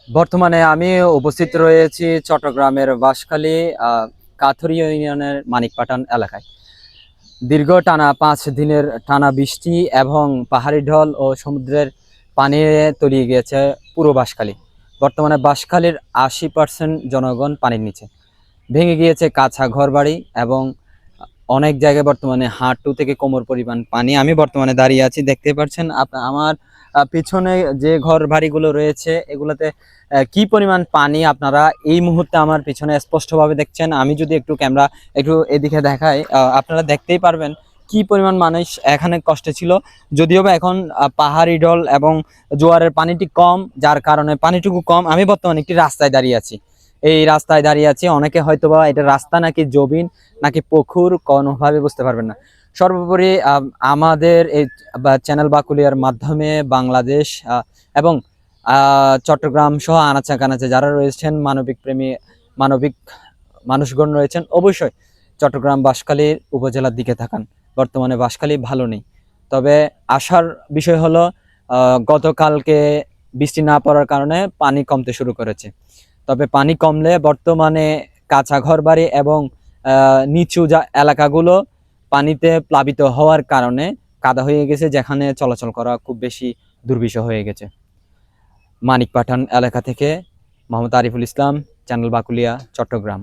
বর্তমানে আমি উপস্থিত রয়েছি চট্টগ্রামের বাঁশখালী কাথুরি ইউনিয়নের মানিকপাটান এলাকায়। দীর্ঘ টানা 5 দিনের টানা বৃষ্টি এবং পাহাড়ি ঢল ও সমুদ্রের পানি তলিয়ে গিয়েছে পুরো বাঁশখালী। বর্তমানে বাঁশখালীর 80% জনগণ পানির নিচে। ভেঙে গিয়েছে কাঁচা ঘরবাড়ি এবং অনেক জায়গায় বর্তমানে হাঁটু থেকে কোমর পরিমাণ পানি। আমি বর্তমানে দাঁড়িয়ে আছি, দেখতে পাচ্ছেন আমার পিছনে যে ঘর বাড়িগুলো রয়েছে এগুলোতে কি পরিমাণ পানি আপনারা এই মুহূর্তে আমার পিছনে স্পষ্টভাবে দেখছেন। আমি যদি একটু ক্যামেরা একটু এদিকে দেখাই, আপনারা দেখতেই পারবেন কি পরিমাণ মানুষ এখানে কষ্টে ছিল। যদিও বা এখন পাহাড়ি ঢল এবং জোয়ারের পানিটি কম, যার কারণে পানিটুকু কম। আমি বর্তমানে একটি রাস্তায় দাঁড়িয়ে আছি, এই রাস্তায় দাঁড়িয়ে আছি। অনেকে হয়তোবা এটা রাস্তা নাকি জবিন নাকি পুকুর কোনোভাবে বুঝতে পারবেন না। সর্বোপরি আমাদের এই চ্যানেল বাকুলিয়ার মাধ্যমে বাংলাদেশ এবং চট্টগ্রাম সহ আনাচে কানাচে যারা রয়েছেন মানবিক প্রেমী, মানবিক মানুষগণ রয়েছেন, অবশ্যই চট্টগ্রাম বাঁশখালীর উপজেলার দিকে থাকান। বর্তমানে বাঁশখালী ভালো নেই। তবে আসার বিষয় হলো গতকালকে বৃষ্টি না পড়ার কারণে পানি কমতে শুরু করেছে। তবে পানি কমলে বর্তমানে কাঁচা ঘর বাড়ি এবং নিচু এলাকাগুলো পানিতে প্লাবিত হওয়ার কারণে কাদা হয়ে গেছে, যেখানে চলাচল করা খুব বেশি দুর্বিষহ হয়ে গেছে। মানিকপাঠান এলাকা থেকে মোহাম্মদ আরিফুল ইসলাম, চ্যানেল বাকুলিয়া, চট্টগ্রাম।